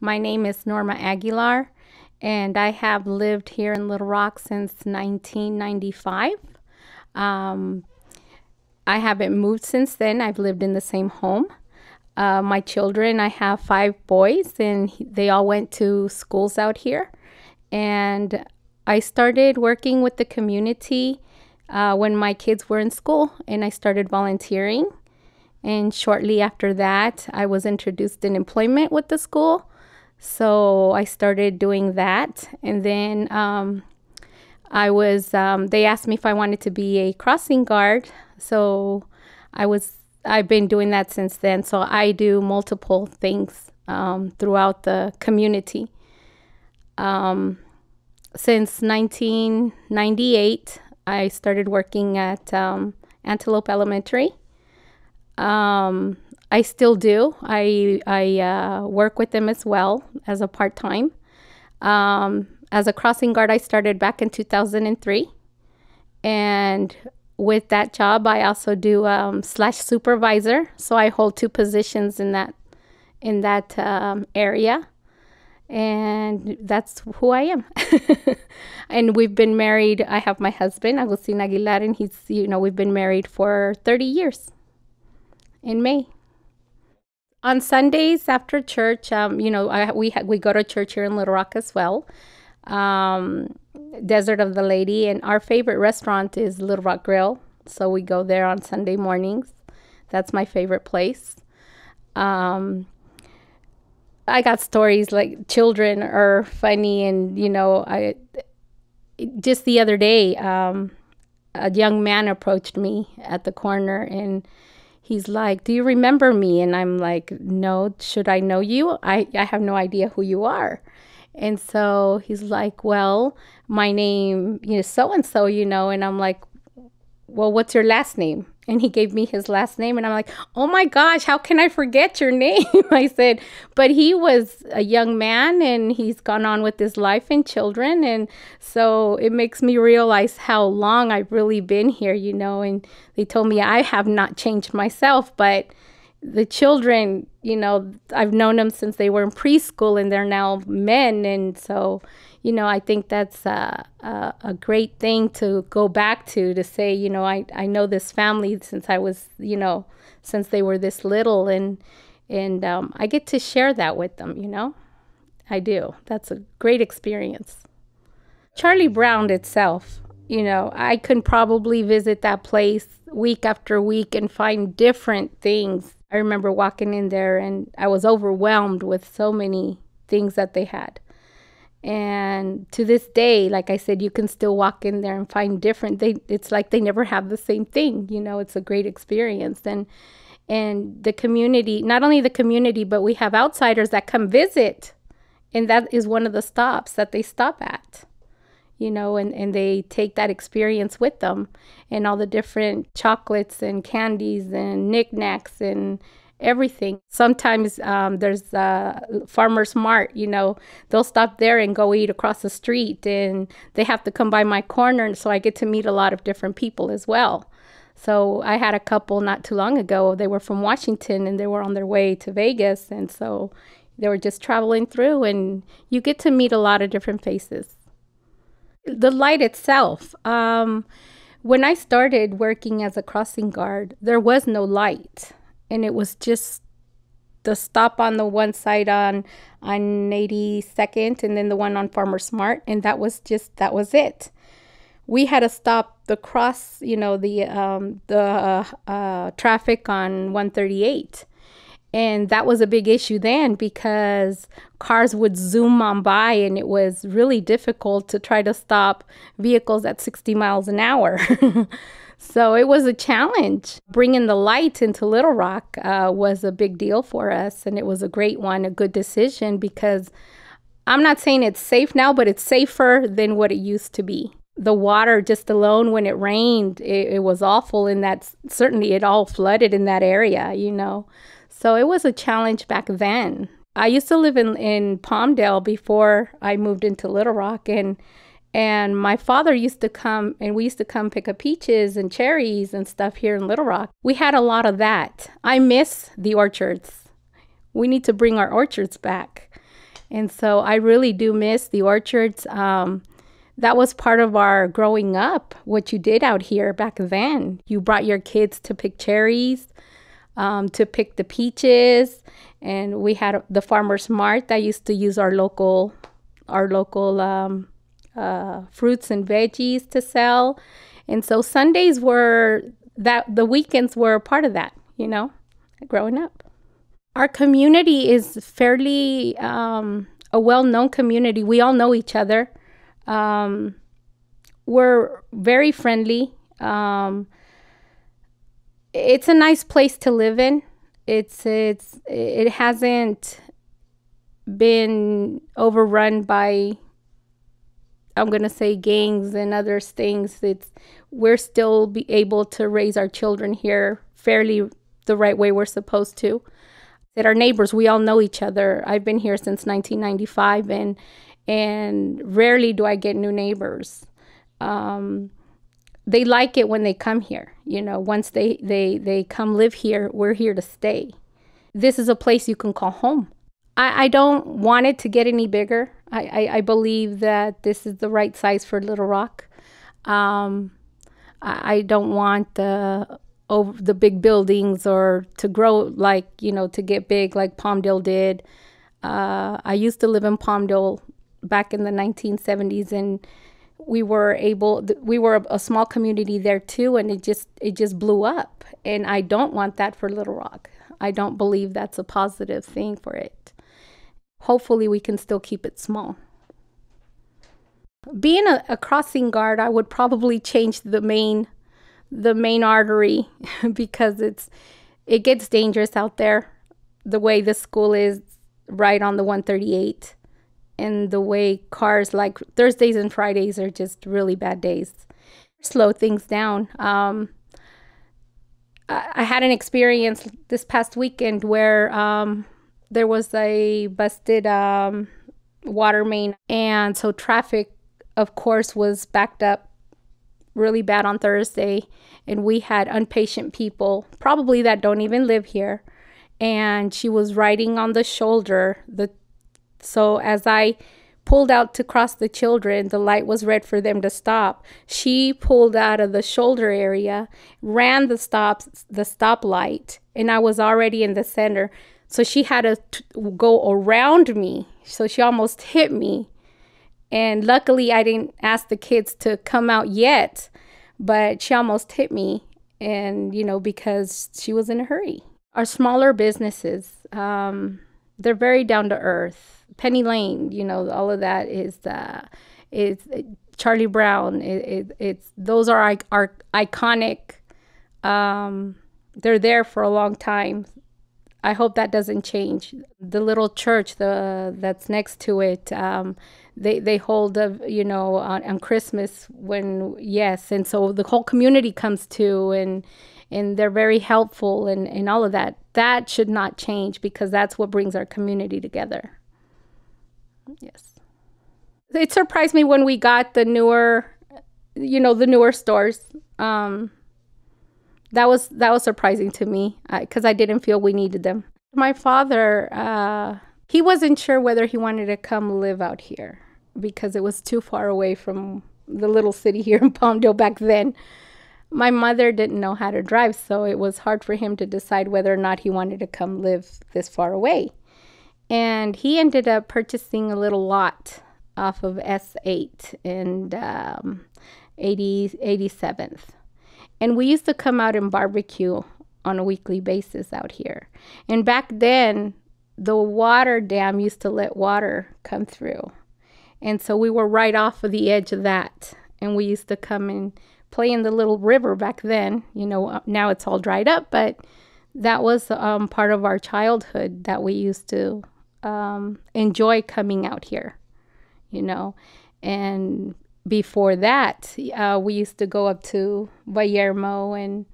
My name is Norma Aguilar, and I have lived here in Little Rock since 1995. Um, I haven't moved since then. I've lived in the same home. My children, I have 5 boys, and they all went to schools out here. And I started working with the community when my kids were in school, and I started volunteering. And shortly after that, I was introduced in employment with the school. So I started doing that. And then they asked me if I wanted to be a crossing guard. So I've been doing that since then. So I do multiple things throughout the community. Since 1998, I started working at Antelope Elementary. I still do. I work with them as well as a part-time. As a crossing guard, I started back in 2003. And with that job, I also do slash supervisor. So I hold 2 positions in that area. And that's who I am. And we've been married. I have my husband, Agustin Aguilar, and we've been married for 30 years. In May. On Sundays after church, we go to church here in Little Rock as well. Desert of the Lady, and our favorite restaurant is Little Rock Grill. So we go there on Sunday mornings. That's my favorite place. I got stories like children are funny, and just the other day, a young man approached me at the corner, and he's like, "Do you remember me?" And I'm like, "No, should I know you? I have no idea who you are." And so he's like, "Well, my name is so-and-so, and I'm like, "Well, what's your last name?" And he gave me his last name, and I'm like, "Oh my gosh, how can I forget your name?" I said, but he was a young man, and he's gone on with his life and children. And so it makes me realize how long I've really been here, and they told me I have not changed myself, but the children, I've known them since they were in preschool, and they're now men. And so, I think that's a great thing to go back to say, I know this family since I was, since they were this little, and I get to share that with them, I do. That's a great experience. Charlie Brown itself, I can probably visit that place week after week and find different things. I remember walking in there, and I was overwhelmed with so many things that they had. And to this day, like I said, you can still walk in there and find different. It's like they never have the same thing. It's a great experience. And the community, not only the community, but we have outsiders that come visit. And that is one of the stops that they stop at, and they take that experience with them, and all the different chocolates and candies and knickknacks and everything. Sometimes there's Farmer's Mart, they'll stop there and go eat across the street, and they have to come by my corner, so I get to meet a lot of different people as well. So I had a couple not too long ago. They were from Washington, and they were on their way to Vegas, and so they were just traveling through, and you get to meet a lot of different faces. The light itself, when I started working as a crossing guard, there was no light. And it was just the stop on the one side on 82nd, and then the one on Farmer's Mart. And that was it. We had to stop the cross, the traffic on 138. And that was a big issue then, because cars would zoom on by, and it was really difficult to try to stop vehicles at 60 miles an hour. So it was a challenge. Bringing the light into Little Rock was a big deal for us, and it was a great one, a good decision, because I'm not saying it's safe now, but it's safer than what it used to be. The water just alone, when it rained, it was awful, and that's certainly it all flooded in that area, So it was a challenge back then. I used to live in Palmdale before I moved into Little Rock, and my father used to come, and we used to come pick up peaches and cherries and stuff here in Little Rock. We had a lot of that. I miss the orchards. We need to bring our orchards back. And so I really do miss the orchards. That was part of our growing up, what you did out here back then. You brought your kids to pick cherries, to pick the peaches, and we had the farmer's mart that used to use our local fruits and veggies to sell. And so Sundays the weekends were a part of that, growing up. Our community is fairly a well-known community. We all know each other. We're very friendly. It's a nice place to live in. It hasn't been overrun by, I'm going to say, gangs and other things. We're still be able to raise our children here fairly the right way we're supposed to. That our neighbors, we all know each other. I've been here since 1995, and rarely do I get new neighbors. They like it when they come here. Once they come live here, we're here to stay. This is a place you can call home. I don't want it to get any bigger. I believe that this is the right size for Little Rock. I don't want the big buildings or to grow to get big like Palmdale did. I used to live in Palmdale back in the 1970s, and we were a small community there too, and it just blew up. And I don't want that for Little Rock. I don't believe that's a positive thing for it. Hopefully we can still keep it small. Being a crossing guard, I would probably change the main artery because it gets dangerous out there. The way the school is right on the 138, and the way cars, like Thursdays and Fridays, are just really bad days. Slow things down. I had an experience this past weekend where there was a busted water main, and so traffic, of course, was backed up really bad on Thursday, and we had impatient people, probably that don't even live here, and she was riding on the shoulder. So as I pulled out to cross the children, the light was red for them to stop. She pulled out of the shoulder area, ran the stoplight, and I was already in the center. So she had to go around me. So she almost hit me. And luckily, I didn't ask the kids to come out yet, but she almost hit me, and because she was in a hurry. Our smaller businesses, they're very down to earth. Penny Lane, all of that is Charlie Brown. Those are our iconic. They're there for a long time. I hope that doesn't change. The little church that's next to it, they hold on Christmas and so the whole community comes to, and they're very helpful and all of that. That should not change because that's what brings our community together. Yes. It surprised me when we got the newer stores. That was surprising to me because I didn't feel we needed them. My father, he wasn't sure whether he wanted to come live out here because it was too far away from the little city here in Palmdale back then. My mother didn't know how to drive, so it was hard for him to decide whether or not he wanted to come live this far away. And he ended up purchasing a little lot off of S8 and 87th. And we used to come out and barbecue on a weekly basis out here. And back then, the water dam used to let water come through. And so we were right off of the edge of that. And we used to come and play in the little river back then. Now it's all dried up, but that was part of our childhood that we used to enjoy coming out here, and before that, we used to go up to Vallermo, and,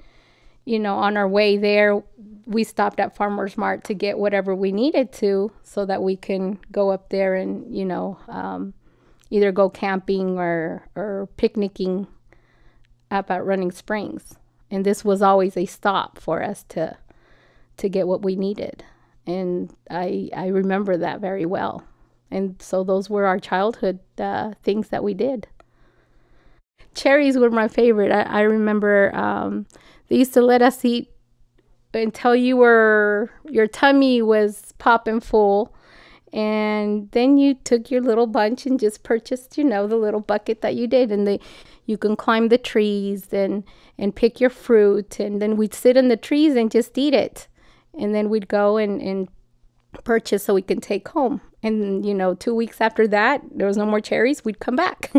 on our way there, we stopped at Farmer's Mart to get whatever we needed to so that we can go up there and, either go camping or picnicking up at Running Springs. And this was always a stop for us to get what we needed. And I remember that very well. And so those were our childhood things that we did. Cherries were my favorite. I remember they used to let us eat until your tummy was popping full. And then you took your little bunch and just purchased, the little bucket that you did. And you can climb the trees and pick your fruit. And then we'd sit in the trees and just eat it. And then we'd go and purchase so we can take home. And, 2 weeks after that, there was no more cherries. We'd come back.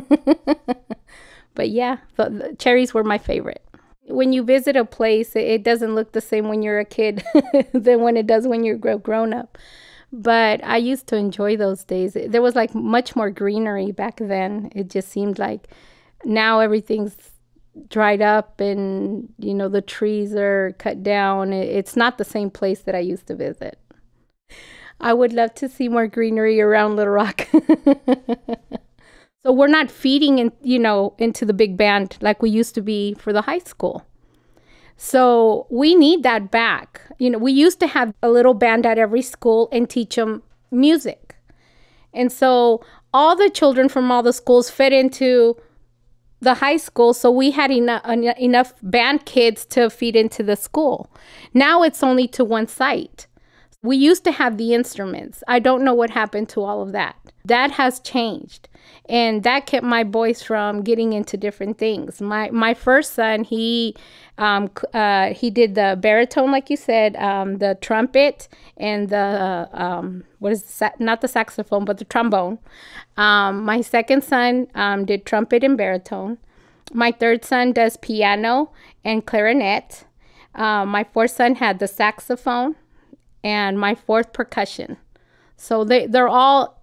But yeah, the cherries were my favorite. When you visit a place, it doesn't look the same when you're a kid than when it does when you're grown up. But I used to enjoy those days. There was like much more greenery back then. It just seemed like now everything's dried up and, the trees are cut down. It's not the same place that I used to visit. I would love to see more greenery around Little Rock. So we're not feeding into the big band like we used to be for the high school. So we need that back. We used to have a little band at every school and teach them music. And so all the children from all the schools fit into the high school. So we had enough band kids to feed into the school. Now it's only to one site. We used to have the instruments. I don't know what happened to all of that. That has changed. And that kept my boys from getting into different things. My first son, he did the baritone, like you said, the trumpet, and the, not the saxophone, but the trombone. My second son did trumpet and baritone. My third son does piano and clarinet. My fourth son had the saxophone, and my fourth percussion. So they all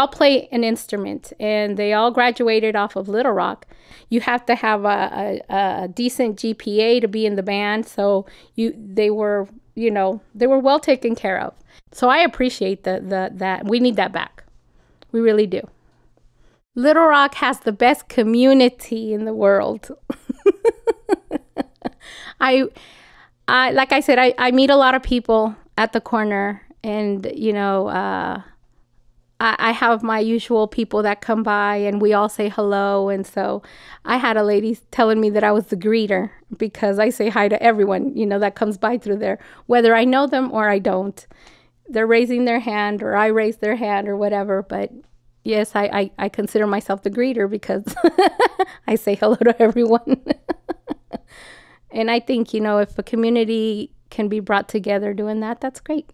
play an instrument, and they all graduated off of Little Rock. You have to have a decent GPA to be in the band. So they were well taken care of. So I appreciate that. We need that back. We really do. Little Rock has the best community in the world. Like I said, I meet a lot of people at the corner, and, I have my usual people that come by and we all say hello. And so I had a lady telling me that I was the greeter because I say hi to everyone, that comes by through there, whether I know them or I don't. They're raising their hand or I raise their hand or whatever. But yes, I consider myself the greeter because I say hello to everyone. And I think, if a community can be brought together doing that, that's great.